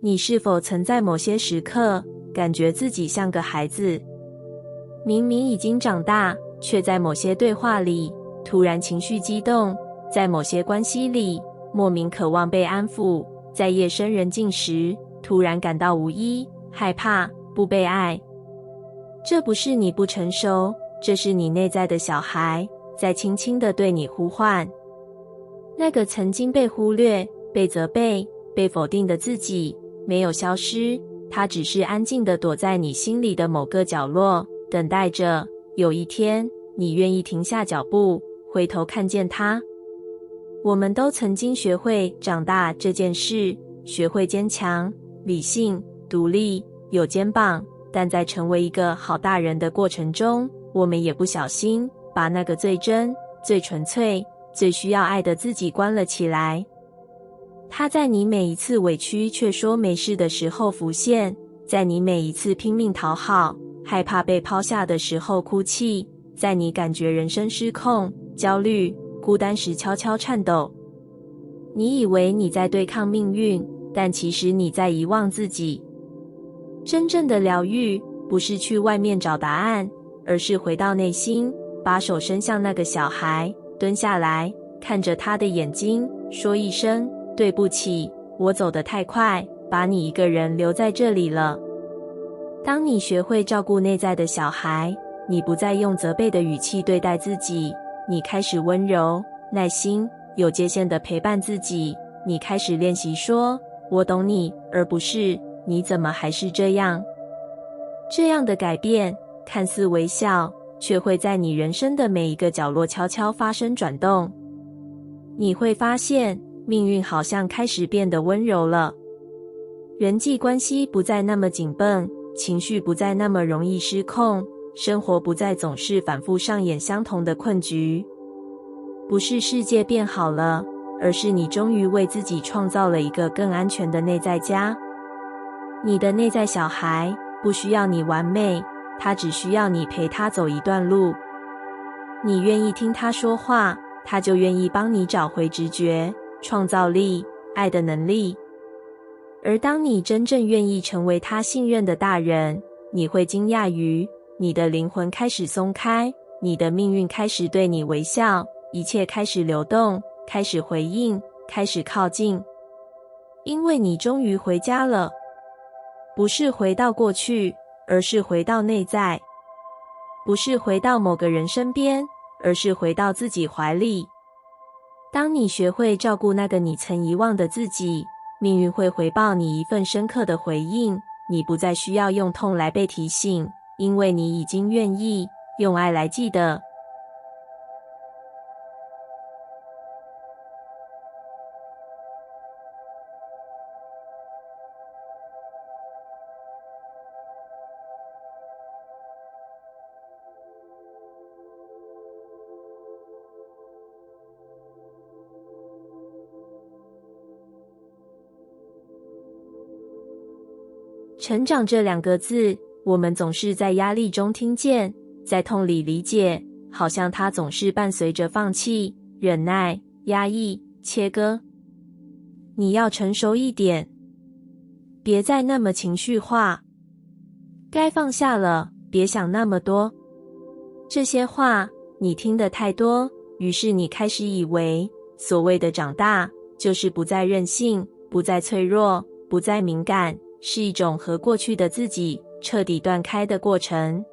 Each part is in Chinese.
你是否曾在某些时刻感觉自己像个孩子？明明已经长大，却在某些对话里突然情绪激动，在某些关系里莫名渴望被安抚，在夜深人静时突然感到无依、害怕、不被爱。这不是你不成熟，这是你内在的小孩在轻轻地对你呼唤。那个曾经被忽略、被责备、被否定的自己没有消失，它只是安静地躲在你心里的某个角落，等待着有一天你愿意停下脚步，回头看见它。我们都曾经学会长大这件事，学会坚强、理性、独立、有肩膀，但在成为一个好大人的过程中，我们也不小心把那个最真、最纯粹、最需要爱的自己关了起来。它在你每一次委屈却说没事的时候浮现，在你每一次拼命讨好、害怕被抛下的时候哭泣，在你感觉人生失控、焦虑、孤单时悄悄颤抖。你以为你在对抗命运，但其实你在遗忘自己。真正的疗愈不是去外面找答案，而是回到内心，把手伸向那个小孩，蹲下来，看着他的眼睛，说一声对不起，我走得太快，把你一个人留在这里了。当你学会照顾内在的小孩，你不再用责备的语气对待自己，你开始温柔、耐心、有界限地陪伴自己。你开始练习说我懂你，而不是你怎么还是这样。这样的改变看似微小，却会在你人生的每一个角落悄悄发生转动。你会发现命运好像开始变得温柔了，人际关系不再那么紧绷，情绪不再那么容易失控，生活不再总是反复上演相同的困局。不是世界变好了，而是你终于为自己创造了一个更安全的内在家。你的内在小孩不需要你完美，他只需要你陪他走一段路。你愿意听他说话，他就愿意帮你找回直觉、创造力、爱的能力。而当你真正愿意成为他信任的大人，你会惊讶于你的灵魂开始松开，你的命运开始对你微笑，一切开始流动，开始回应，开始靠近。因为你终于回家了，不是回到过去，而是回到内在；不是回到某个人身边，而是回到自己怀里。当你学会照顾那个你曾遗忘的自己，命运会回报你一份深刻的回应。你不再需要用痛来被提醒，因为你已经愿意用爱来记得。成长这两个字，我们总是在压力中听见，在痛里理解，好像它总是伴随着放弃、忍耐、压抑、切割。你要成熟一点，别再那么情绪化，该放下了，别想那么多。这些话你听得太多，于是你开始以为所谓的长大就是不再任性，不再脆弱，不再敏感，是一种和过去的自己彻底断开的过程。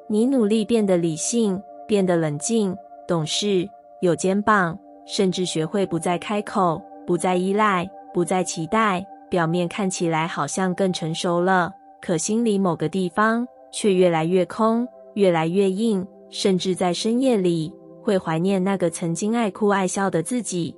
你努力变得理性，变得冷静、懂事、有肩膀，甚至学会不再开口，不再依赖，不再期待。表面看起来好像更成熟了，可心里某个地方却越来越空，越来越硬，甚至在深夜里会怀念那个曾经爱哭爱笑的自己。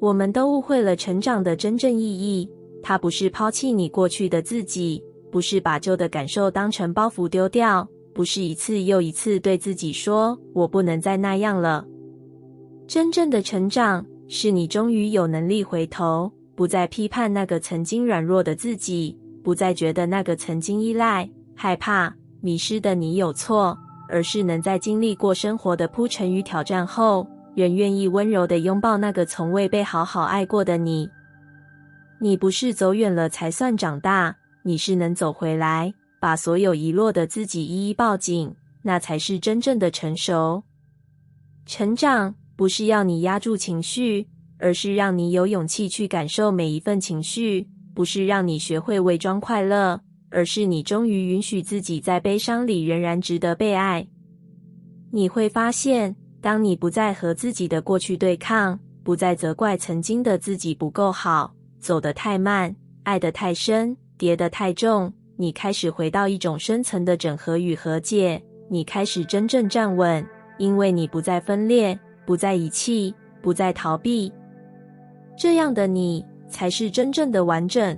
我们都误会了成长的真正意义，它不是抛弃你过去的自己，不是把旧的感受当成包袱丢掉，不是一次又一次对自己说我不能再那样了。真正的成长是你终于有能力回头，不再批判那个曾经软弱的自己，不再觉得那个曾经依赖、害怕、迷失的你有错，而是能在经历过生活的铺陈与挑战后，仍愿意温柔地拥抱那个从未被好好爱过的你。你不是走远了才算长大，你是能走回来，把所有遗落的自己一一抱紧，那才是真正的成熟。成长不是要你压住情绪，而是让你有勇气去感受每一份情绪，不是让你学会伪装快乐，而是你终于允许自己在悲伤里仍然值得被爱。你会发现，当你不再和自己的过去对抗，不再责怪曾经的自己不够好，走得太慢，爱得太深，跌得太重，你开始回到一种深层的整合与和解，你开始真正站稳，因为你不再分裂，不再遗弃，不再逃避。这样的你才是真正的完整。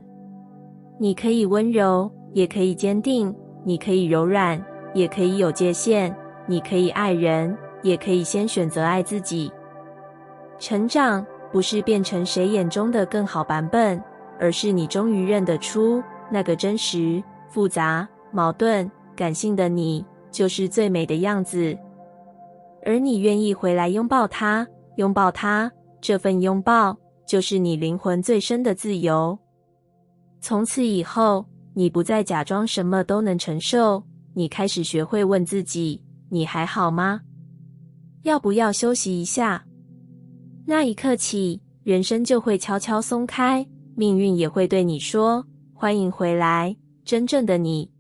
你可以温柔，也可以坚定，你可以柔软，也可以有界限，你可以爱人，也可以先选择爱自己。成长不是变成谁眼中的更好版本，而是你终于认得出那个真实、复杂、矛盾、感性的你，就是最美的样子。而你愿意回来拥抱它，拥抱它，这份拥抱就是你灵魂最深的自由。从此以后，你不再假装什么都能承受，你开始学会问自己，你还好吗？要不要休息一下？那一刻起，人生就会悄悄松开，命运也会对你说，欢迎回来，真正的你。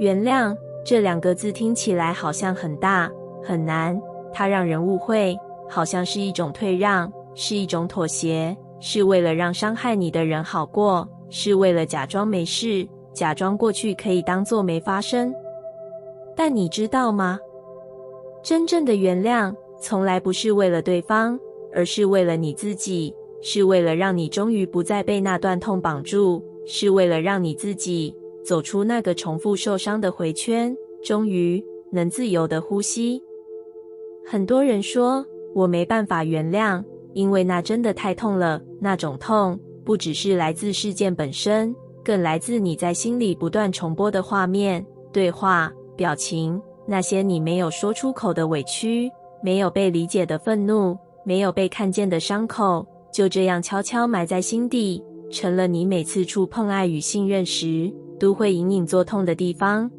原谅这两个字听起来好像很大很难，它让人误会，好像是一种退让，是一种妥协，是为了让伤害你的人好过，是为了假装没事，假装过去可以当作没发生。但你知道吗？真正的原谅从来不是为了对方，而是为了你自己，是为了让你终于不再被那段痛绑住，是为了让你自己走出那个重复受伤的回圈，终于能自由地呼吸。很多人说，我没办法原谅，因为那真的太痛了。那种痛，不只是来自事件本身，更来自你在心里不断重播的画面、对话、表情，那些你没有说出口的委屈，没有被理解的愤怒，没有被看见的伤口，就这样悄悄埋在心底，成了你每次触碰爱与信任时都会隐隐作痛的地方。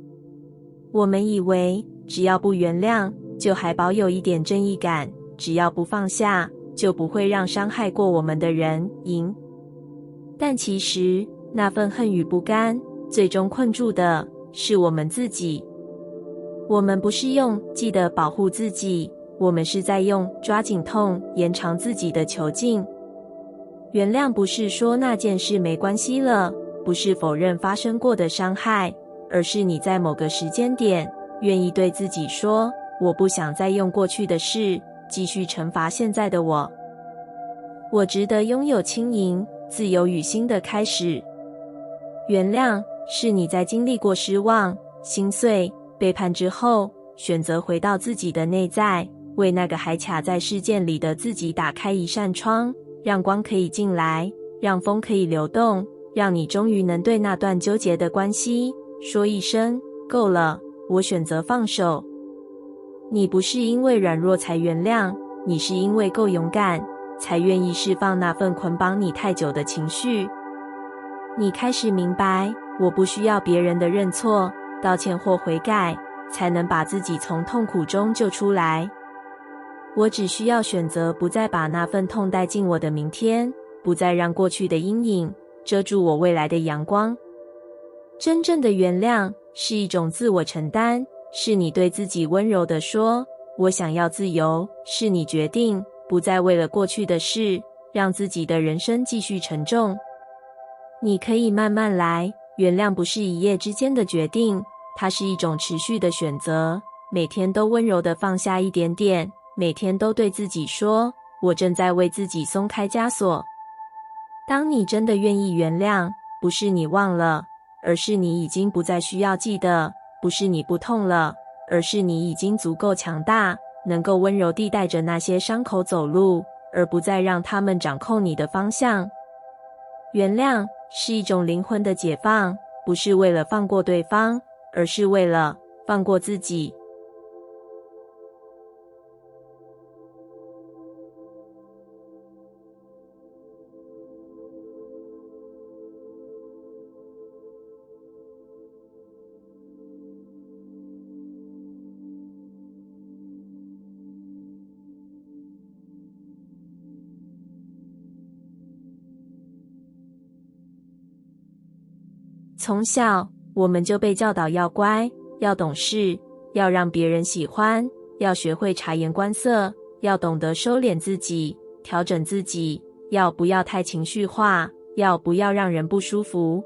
我们以为只要不原谅，就还保有一点正义感，只要不放下，就不会让伤害过我们的人赢。但其实那份恨与不甘，最终困住的是我们自己。我们不是用记得保护自己，我们是在用抓紧痛延长自己的囚禁。原谅不是说那件事没关系了，不是否认发生过的伤害，而是你在某个时间点愿意对自己说，我不想再用过去的事继续惩罚现在的我。我值得拥有轻盈、自由与新的开始。原谅是你在经历过失望、心碎、背叛之后，选择回到自己的内在，为那个还卡在事件里的自己打开一扇窗，让光可以进来，让风可以流动，让你终于能对那段纠结的关系说一声够了，我选择放手。你不是因为软弱才原谅，你是因为够勇敢，才愿意释放那份捆绑你太久的情绪。你开始明白，我不需要别人的认错、道歉或悔改，才能把自己从痛苦中救出来。我只需要选择不再把那份痛带进我的明天，不再让过去的阴影遮住我未来的阳光。真正的原谅是一种自我承担，是你对自己温柔地说，我想要自由，是你决定不再为了过去的事，让自己的人生继续沉重。你可以慢慢来，原谅不是一夜之间的决定，它是一种持续的选择，每天都温柔地放下一点点，每天都对自己说，我正在为自己松开枷锁。当你真的愿意原谅，不是你忘了，而是你已经不再需要记得，不是你不痛了，而是你已经足够强大，能够温柔地带着那些伤口走路，而不再让他们掌控你的方向。原谅是一种灵魂的解放，不是为了放过对方，而是为了放过自己。从小，我们就被教导要乖，要懂事，要让别人喜欢，要学会察言观色，要懂得收敛自己，调整自己，要不要太情绪化，要不要让人不舒服。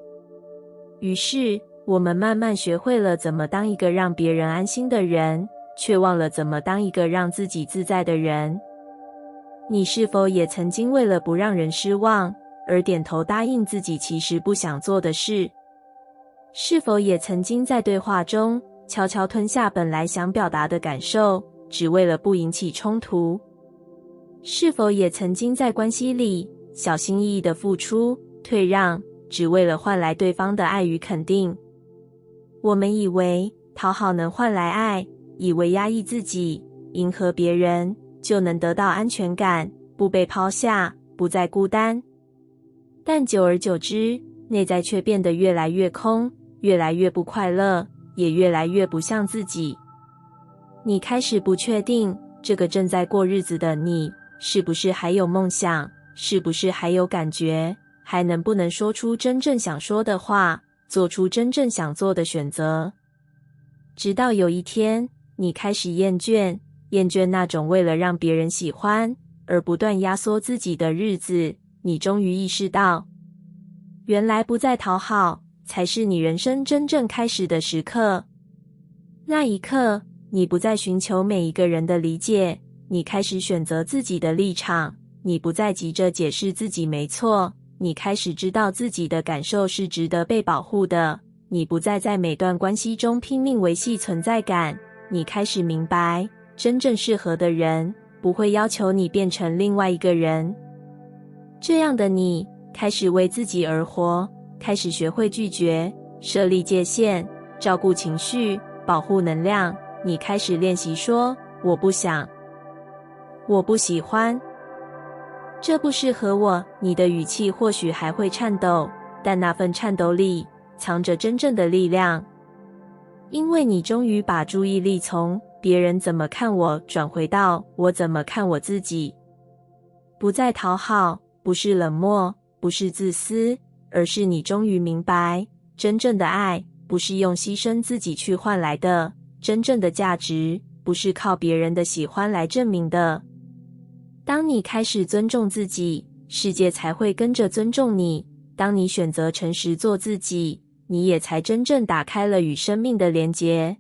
于是，我们慢慢学会了怎么当一个让别人安心的人，却忘了怎么当一个让自己自在的人。你是否也曾经为了不让人失望，而点头答应自己其实不想做的事？是否也曾经在对话中悄悄吞下本来想表达的感受，只为了不引起冲突？是否也曾经在关系里小心翼翼地付出、退让，只为了换来对方的爱与肯定？我们以为讨好能换来爱，以为压抑自己、迎合别人就能得到安全感，不被抛下，不再孤单。但久而久之，内在却变得越来越空，越来越不快乐，也越来越不像自己。你开始不确定，这个正在过日子的你，是不是还有梦想？是不是还有感觉？还能不能说出真正想说的话，做出真正想做的选择？直到有一天，你开始厌倦那种为了让别人喜欢而不断压缩自己的日子，你终于意识到，原来不再讨好才是你人生真正开始的时刻。那一刻，你不再寻求每一个人的理解，你开始选择自己的立场，你不再急着解释自己没错，你开始知道自己的感受是值得被保护的，你不再在每段关系中拼命维系存在感，你开始明白，真正适合的人不会要求你变成另外一个人。这样的你开始为自己而活，开始学会拒绝，设立界限，照顾情绪，保护能量。你开始练习说我不想，我不喜欢，这不适合我。你的语气或许还会颤抖，但那份颤抖里藏着真正的力量。因为你终于把注意力从别人怎么看我转回到我怎么看我自己。不再讨好，不是冷漠，不是自私，而是你终于明白，真正的爱不是用牺牲自己去换来的，真正的价值不是靠别人的喜欢来证明的。当你开始尊重自己，世界才会跟着尊重你。当你选择诚实做自己，你也才真正打开了与生命的连结。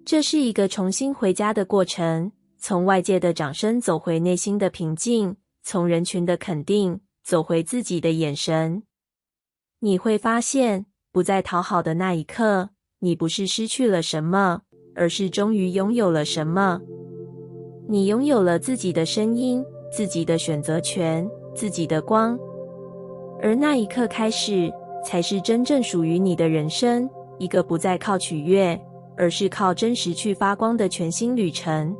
这是一个重新回家的过程，从外界的掌声走回内心的平静，从人群的肯定走回自己的眼神。你会发现，不再讨好的那一刻，你不是失去了什么，而是终于拥有了什么。你拥有了自己的声音，自己的选择权，自己的光。而那一刻开始，才是真正属于你的人生，一个不再靠取悦，而是靠真实去发光的全新旅程。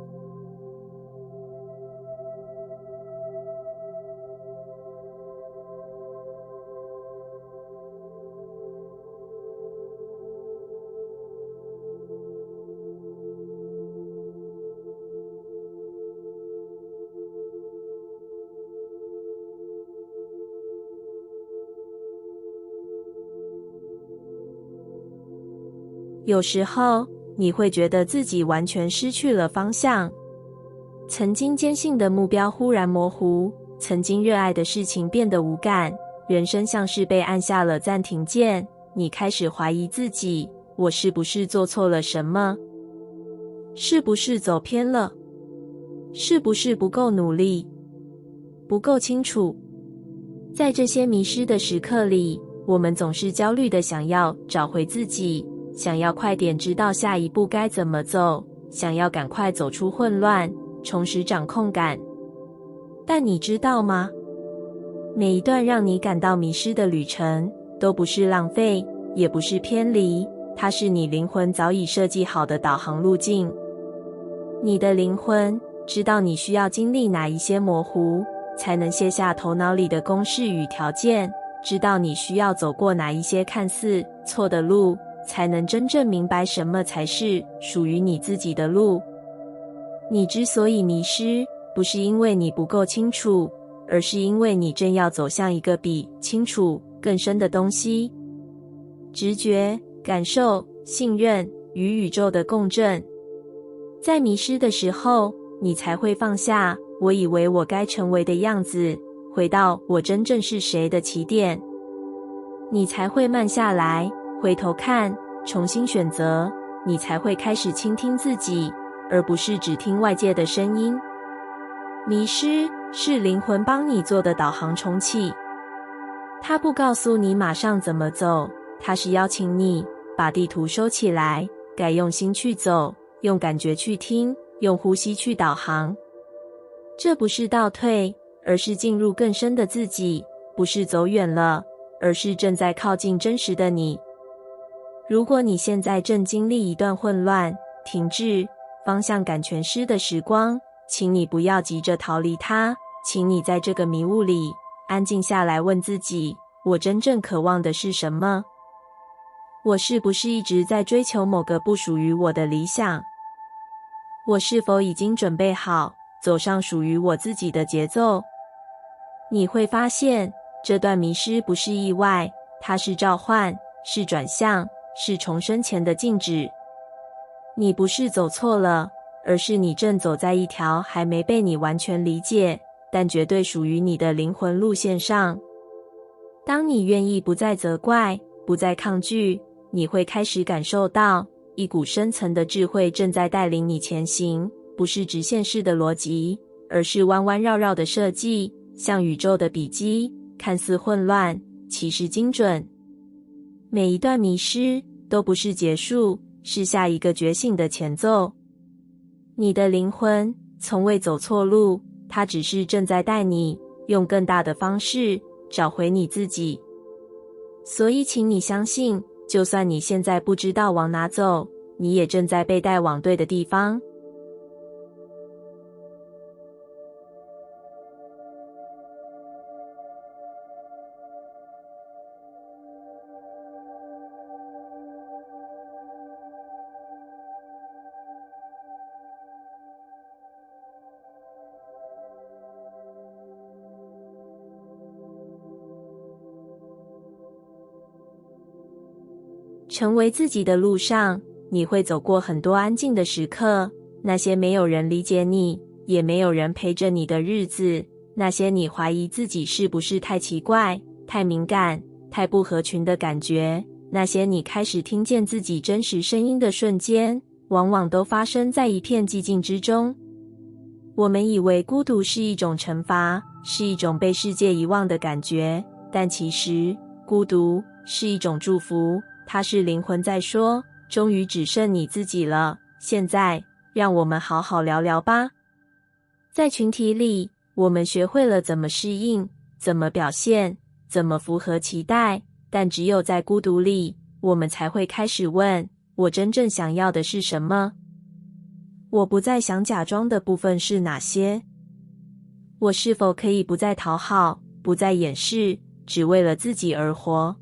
有时候，你会觉得自己完全失去了方向，曾经坚信的目标忽然模糊，曾经热爱的事情变得无感，人生像是被按下了暂停键。你开始怀疑自己，我是不是做错了什么？是不是走偏了？是不是不够努力？不够清楚？在这些迷失的时刻里，我们总是焦虑地想要找回自己，想要快点知道下一步该怎么走，想要赶快走出混乱，重拾掌控感。但你知道吗？每一段让你感到迷失的旅程，都不是浪费，也不是偏离，它是你灵魂早已设计好的导航路径。你的灵魂知道你需要经历哪一些模糊，才能卸下头脑里的公式与条件，知道你需要走过哪一些看似错的路，才能真正明白什么才是属于你自己的路。你之所以迷失，不是因为你不够清楚，而是因为你正要走向一个比清楚更深的东西。直觉、感受、信任与宇宙的共振。在迷失的时候，你才会放下我以为我该成为的样子，回到我真正是谁的起点。你才会慢下来，回头看，重新选择。你才会开始倾听自己，而不是只听外界的声音。迷失是灵魂帮你做的导航重启，它不告诉你马上怎么走，它是邀请你把地图收起来，改用心去走，用感觉去听，用呼吸去导航。这不是倒退，而是进入更深的自己，不是走远了，而是正在靠近真实的你。如果你现在正经历一段混乱、停滞、方向感全失的时光，请你不要急着逃离它，请你在这个迷雾里安静下来，问自己：我真正渴望的是什么？我是不是一直在追求某个不属于我的理想？我是否已经准备好走上属于我自己的节奏？你会发现，这段迷失不是意外，它是召唤，是转向，是重生前的静止。你不是走错了，而是你正走在一条还没被你完全理解，但绝对属于你的灵魂路线上。当你愿意不再责怪，不再抗拒，你会开始感受到一股深层的智慧正在带领你前行，不是直线式的逻辑，而是弯弯绕绕的设计，像宇宙的笔记，看似混乱，其实精准。每一段迷失都不是结束，是下一个觉醒的前奏。你的灵魂从未走错路，它只是正在带你用更大的方式找回你自己。所以请你相信，就算你现在不知道往哪走，你也正在被带往对的地方。成为自己的路上，你会走过很多安静的时刻，那些没有人理解你，也没有人陪着你的日子，那些你怀疑自己是不是太奇怪、太敏感、太不合群的感觉，那些你开始听见自己真实声音的瞬间，往往都发生在一片寂静之中。我们以为孤独是一种惩罚，是一种被世界遗忘的感觉，但其实孤独是一种祝福。它是灵魂在说，终于只剩你自己了，现在让我们好好聊聊吧。在群体里，我们学会了怎么适应，怎么表现，怎么符合期待，但只有在孤独里，我们才会开始问，我真正想要的是什么？我不再想假装的部分是哪些？我是否可以不再讨好，不再掩饰，只为了自己而活？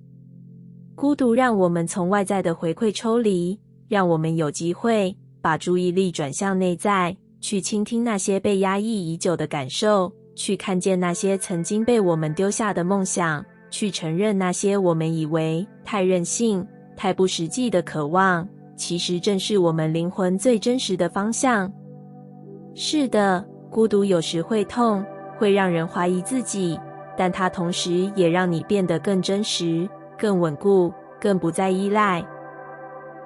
孤独让我们从外在的回馈抽离，让我们有机会把注意力转向内在，去倾听那些被压抑已久的感受，去看见那些曾经被我们丢下的梦想，去承认那些我们以为太任性、太不实际的渴望，其实正是我们灵魂最真实的方向。是的，孤独有时会痛，会让人怀疑自己，但它同时也让你变得更真实、更稳固，更不再依赖。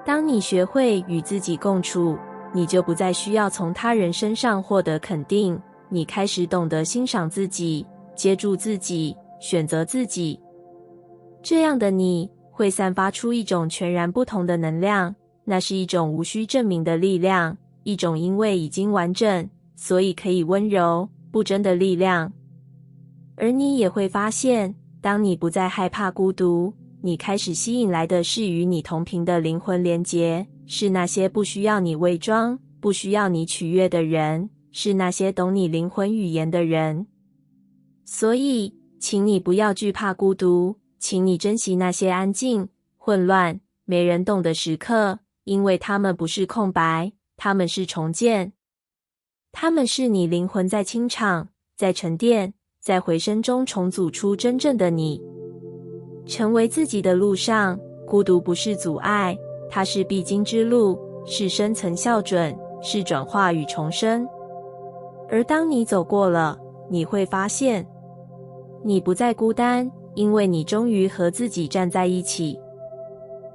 当你学会与自己共处，你就不再需要从他人身上获得肯定，你开始懂得欣赏自己，接住自己，选择自己。这样的你会散发出一种全然不同的能量，那是一种无需证明的力量，一种因为已经完整，所以可以温柔不争的力量。而你也会发现，当你不再害怕孤独，你开始吸引来的是与你同频的灵魂连结，是那些不需要你伪装，不需要你取悦的人，是那些懂你灵魂语言的人。所以，请你不要惧怕孤独，请你珍惜那些安静、混乱、没人懂的时刻，因为它们不是空白，它们是重建。它们是你灵魂在清场，在沉淀，在回声中重组出真正的你。成为自己的路上，孤独不是阻碍，它是必经之路，是深层校准，是转化与重生。而当你走过了，你会发现，你不再孤单，因为你终于和自己站在一起。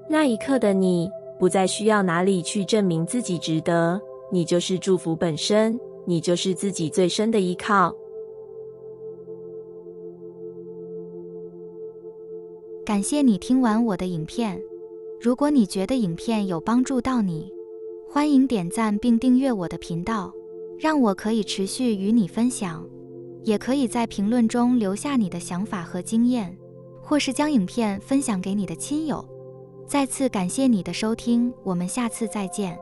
那一刻的你，不再需要哪里去证明自己值得，你就是祝福本身，你就是自己最深的依靠。感谢你听完我的影片。如果你觉得影片有帮助到你，欢迎点赞并订阅我的频道，让我可以持续与你分享。也可以在评论中留下你的想法和经验，或是将影片分享给你的亲友。再次感谢你的收听，我们下次再见。